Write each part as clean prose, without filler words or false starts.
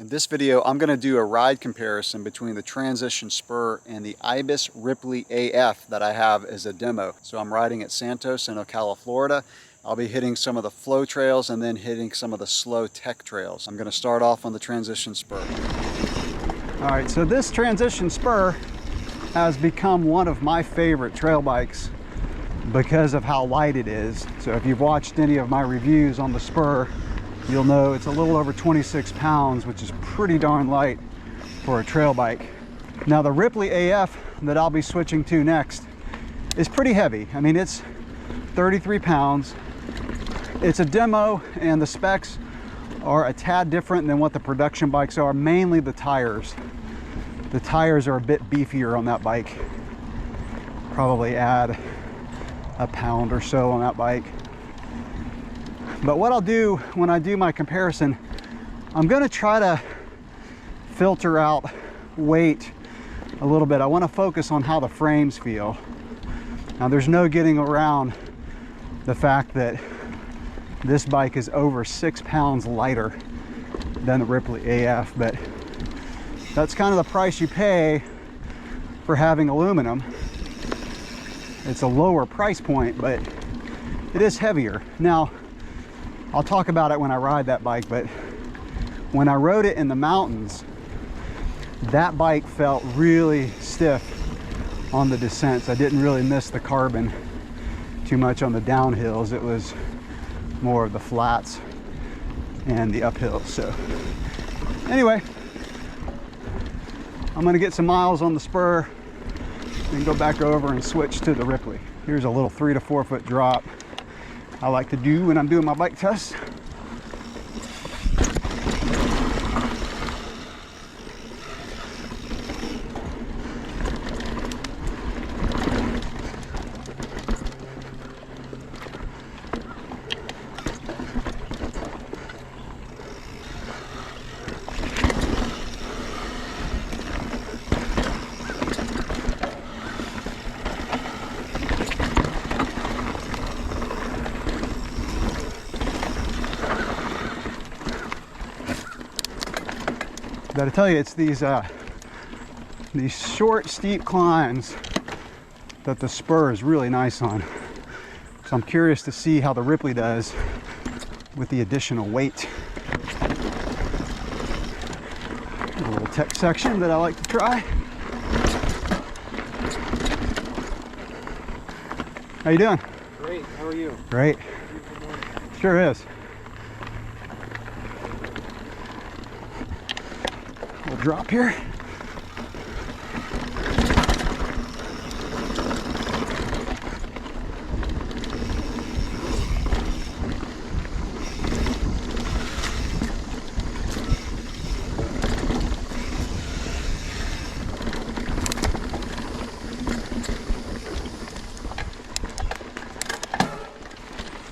In this video, I'm going to do a ride comparison between the Transition Spur and the Ibis Ripley AF that I have as a demo. So I'm riding at Santos in Ocala, Florida. I'll be hitting some of the flow trails and then hitting some of the slow tech trails. I'm going to start off on the Transition Spur. All right, so this Transition Spur has become one of my favorite trail bikes because of how light it is. So if you've watched any of my reviews on the Spur, you'll know it's a little over 26 pounds, which is pretty darn light for a trail bike. Now the Ripley AF that I'll be switching to next is pretty heavy. I mean, it's 33 pounds. It's a demo and the specs are a tad different than what the production bikes are, mainly the tires. The tires are a bit beefier on that bike. Probably add a pound or so on that bike. But what I'll do when I do my comparison, I'm going to try to filter out weight a little bit. I want to focus on how the frames feel. Now there's no getting around the fact that this bike is over 6 pounds lighter than the Ripley AF, but that's kind of the price you pay for having aluminum. It's a lower price point, but it is heavier. Now, I'll talk about it when I ride that bike, but when I rode it in the mountains, that bike felt really stiff on the descents. I didn't really miss the carbon too much on the downhills. It was more of the flats and the uphills. So anyway, I'm gonna get some miles on the Spur and go back over and switch to the Ripley. Here's a little 3 to 4 foot drop I like to do when I'm doing my bike tests. Gotta tell you, it's these short, steep climbs that the Spur is really nice on. So I'm curious to see how the Ripley does with the additional weight. A little tech section that I like to try. How you doing? Great. How are you? Great. Sure is. Drop here.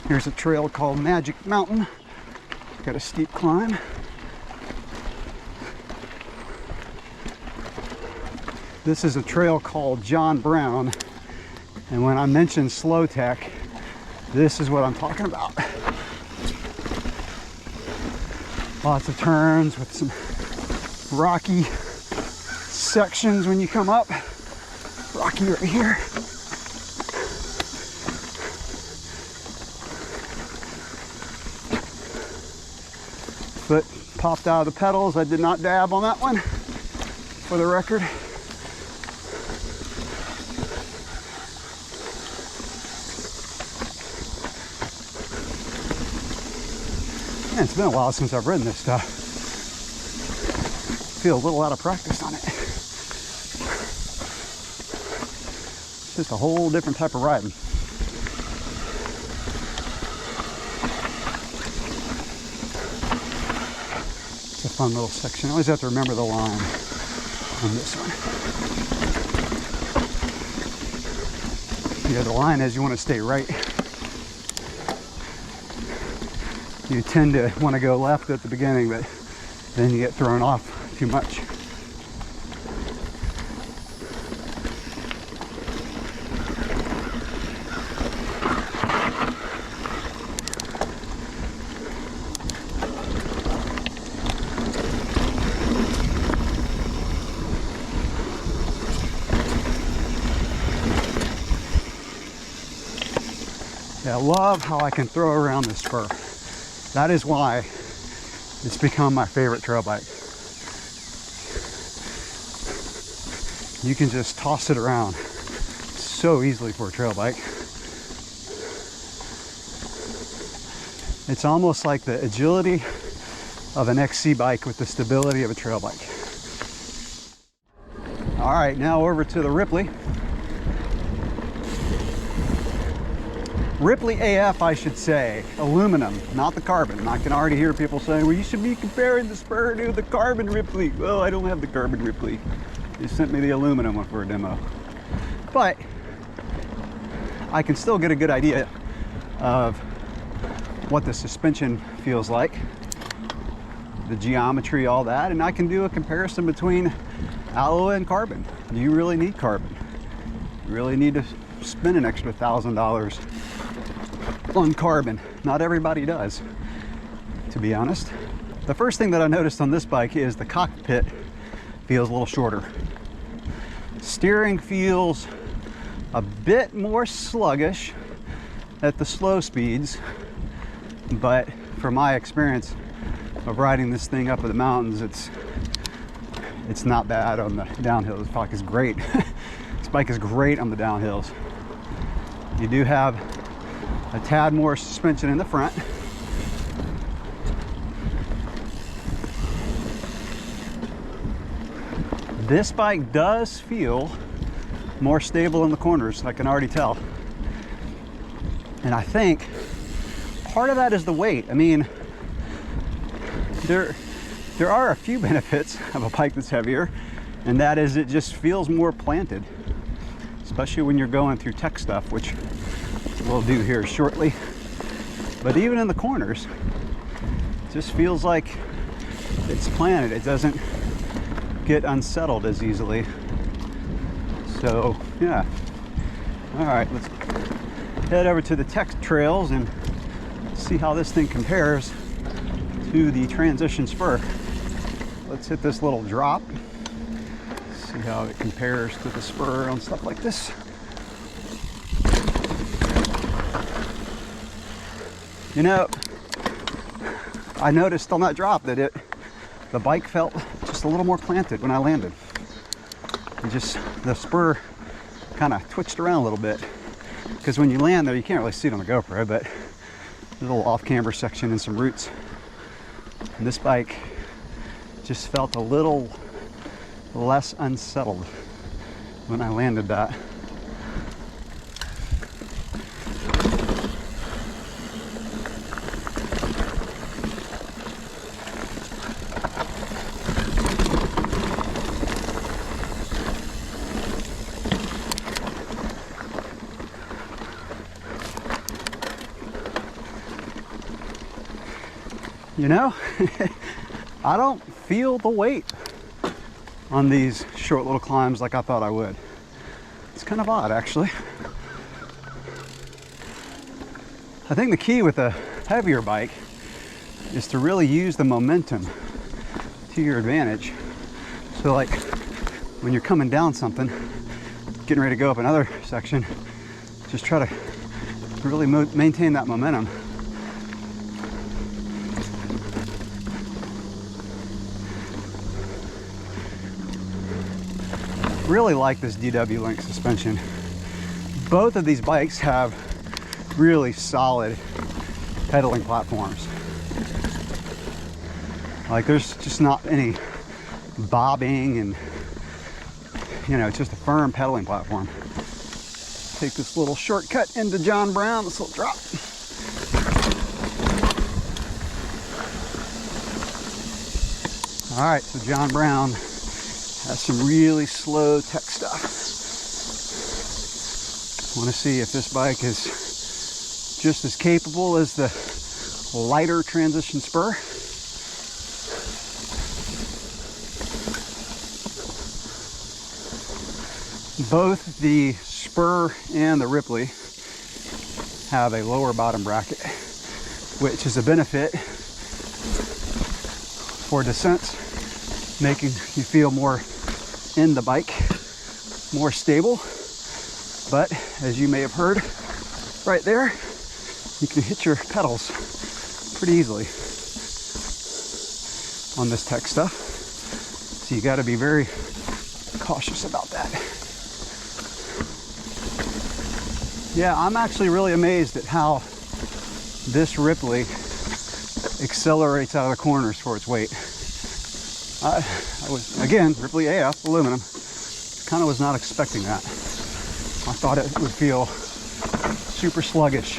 Here's a trail called Magic Mountain. Got a steep climb. This is a trail called John Brown, and when I mention slow tech, this is what I'm talking about. Lots of turns with some rocky sections when you come up. Rocky right here. Foot popped out of the pedals. I did not dab on that one, for the record. Man, it's been a while since I've ridden this stuff. Feel a little out of practice on it. It's just a whole different type of riding. It's a fun little section. I always have to remember the line on this one. Yeah, the line is you want to stay right. You tend to want to go left at the beginning, but then you get thrown off too much. Yeah, I love how I can throw around this Spur. That is why it's become my favorite trail bike. You can just toss it around so easily for a trail bike. It's almost like the agility of an XC bike with the stability of a trail bike. All right, now over to the Ripley. Ripley AF, I should say, aluminum, not the carbon. I can already hear people saying, well, you should be comparing the Spur to the carbon Ripley. Well, I don't have the carbon Ripley. They sent me the aluminum one for a demo. But I can still get a good idea of what the suspension feels like, the geometry, all that, and I can do a comparison between alloy and carbon. Do you really need carbon? You really need to spend an extra $1,000 on carbon? Not everybody does, to be honest. The first thing that I noticed on this bike is the cockpit feels a little shorter. Steering feels a bit more sluggish at the slow speeds, but from my experience of riding this thing up the mountains, it's not bad on the downhill. This bike is great. This bike is great on the downhills. You do have a tad more suspension in the front. This bike does feel more stable in the corners, I can already tell. And I think part of that is the weight. I mean, there are a few benefits of a bike that's heavier, and that is it just feels more planted, especially when you're going through tech stuff, which we'll do here shortly. But even in the corners, it just feels like it's planted. It doesn't get unsettled as easily. So yeah. All right, let's head over to the tech trails and see how this thing compares to the Transition Spur. Let's hit this little drop, see how it compares to the Spur on stuff like this. You know, I noticed on that drop that the bike felt just a little more planted when I landed. The Spur kind of twitched around a little bit, because when you land there, you can't really see it on the GoPro, but there's a little off-camber section and some roots. And this bike just felt a little less unsettled when I landed that. You know, I don't feel the weight on these short little climbs like I thought I would. It's kind of odd, actually. I think the key with a heavier bike is to really use the momentum to your advantage. So like when you're coming down something, getting ready to go up another section, just try to really maintain that momentum. Really like this DW Link suspension. Both of these bikes have really solid pedaling platforms. Like there's just not any bobbing, and you know, it's just a firm pedaling platform. Take this little shortcut into John Brown, this little drop. All right, so John Brown has some really slow tech stuff. I want to see if this bike is just as capable as the lighter Transition Spur. Both the Spur and the Ripley have a lower bottom bracket, which is a benefit for descents, making you feel more in the bike, more stable. But as you may have heard right there, you can hit your pedals pretty easily on this tech stuff. So you got to be very cautious about that. Yeah, I'm actually really amazed at how this Ripley accelerates out of the corners for its weight. I was, again, Ripley AF aluminum, kind of was not expecting that. I thought it would feel super sluggish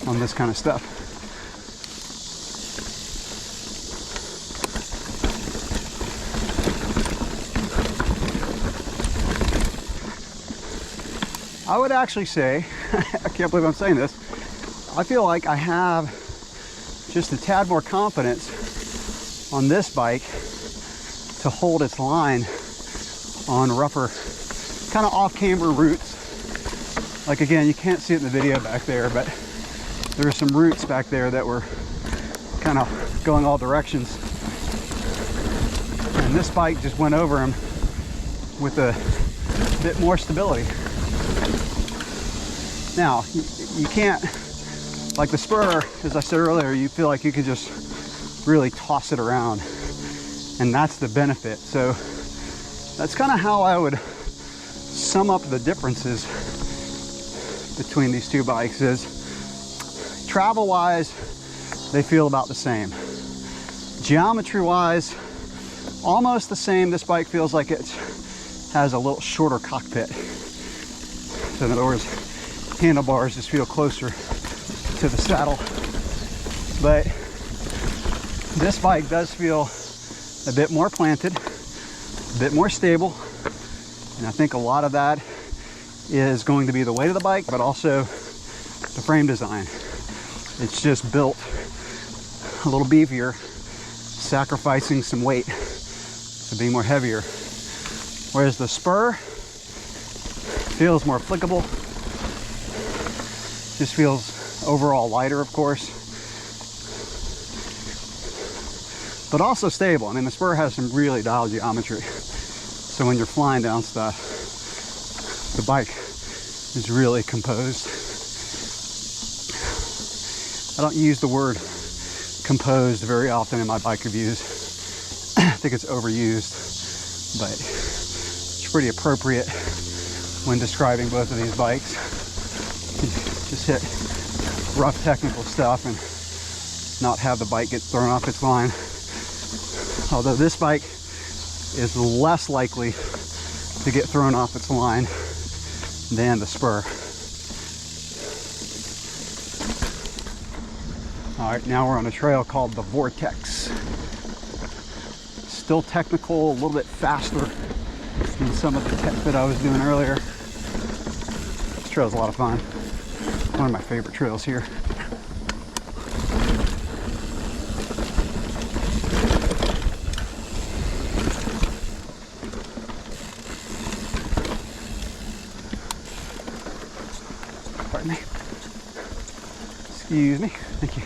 on this kind of stuff. I would actually say, I can't believe I'm saying this, I feel like I have just a tad more confidence on this bike to hold its line on rougher, kind of off-camber routes. Like again, you can't see it in the video back there, but there were some roots back there that were kind of going all directions. And this bike just went over them with a bit more stability. Now, you can't, like the Spur, as I said earlier, you feel like you could just really toss it around. And that's the benefit. So that's kind of how I would sum up the differences between these two bikes. Is travel wise, they feel about the same. Geometry wise, almost the same. This bike feels like it has a little shorter cockpit. So in other words, handlebars just feel closer to the saddle. But this bike does feel a bit more planted, a bit more stable. And I think a lot of that is going to be the weight of the bike, but also the frame design. It's just built a little beefier, sacrificing some weight to be more heavier. Whereas the Spur feels more applicable, just feels overall lighter, of course, but also stable. I mean, the Spur has some really dialed geometry. So when you're flying down stuff, the bike is really composed. I don't use the word composed very often in my bike reviews. I think it's overused, but it's pretty appropriate when describing both of these bikes. Just hit rough technical stuff and not have the bike get thrown off its line. Although this bike is less likely to get thrown off its line than the Spur. All right, now we're on a trail called the Vortex. Still technical, a little bit faster than some of the tech that I was doing earlier. This trail's a lot of fun. One of my favorite trails here. Pardon me. Excuse me. Thank you.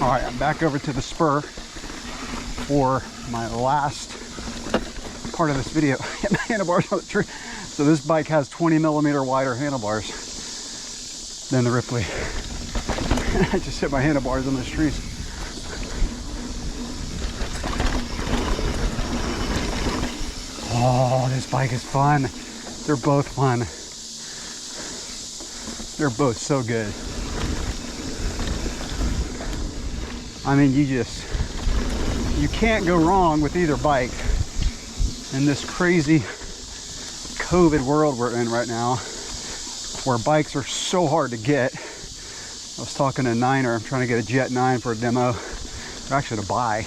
All right, I'm back over to the Spur for my last part of this video. Get my handlebars on the tree. So this bike has 20mm wider handlebars than the Ripley. I just hit my handlebars on those trees. Oh, this bike is fun. They're both fun. They're both so good. I mean, you can't go wrong with either bike in this crazy COVID world we're in right now, where bikes are so hard to get. I was talking to Niner, I'm trying to get a Jet 9 for a demo, or actually to buy,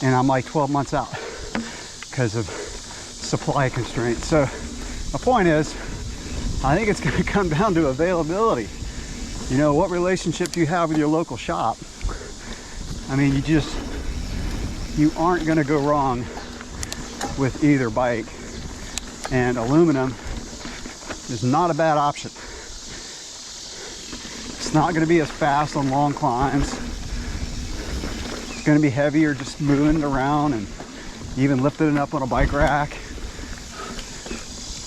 and I'm like 12 months out because of supply constraints. So my point is, I think it's going to come down to availability. You know, what relationship do you have with your local shop? I mean, you aren't going to go wrong with either bike, and aluminum is not a bad option. It's not going to be as fast on long climbs. It's going to be heavier just moving it around and even lifting it up on a bike rack.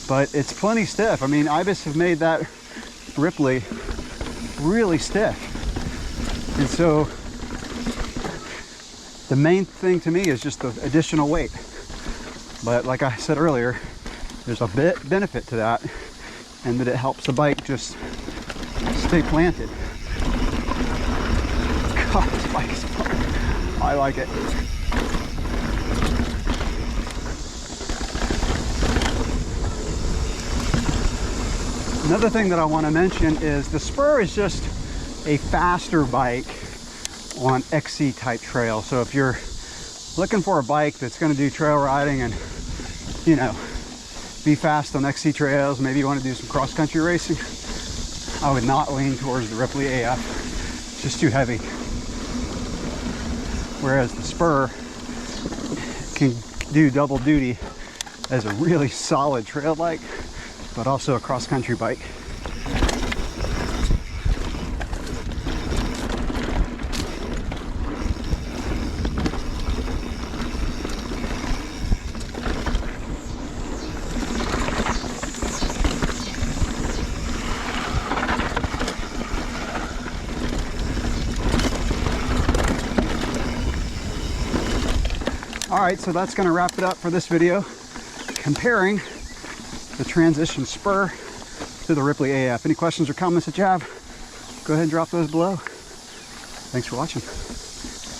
But it's plenty stiff. I mean, Ibis have made that Ripley really stiff. And so the main thing to me is just the additional weight. But like I said earlier, there's a bit benefit to that, and that it helps the bike just stay planted. God, this bike is fun. I like it. Another thing that I want to mention is the Spur is just a faster bike on XC type trail. So if you're looking for a bike that's going to do trail riding and, you know, be fast on XC trails, maybe you want to do some cross country racing, I would not lean towards the Ripley AF. It's just too heavy. Whereas the Spur can do double duty as a really solid trail bike, but also a cross-country bike. All right, so that's going to wrap it up for this video, comparing the Transition Spur to the Ripley AF. Any questions or comments that you have, go ahead and drop those below. Thanks for watching.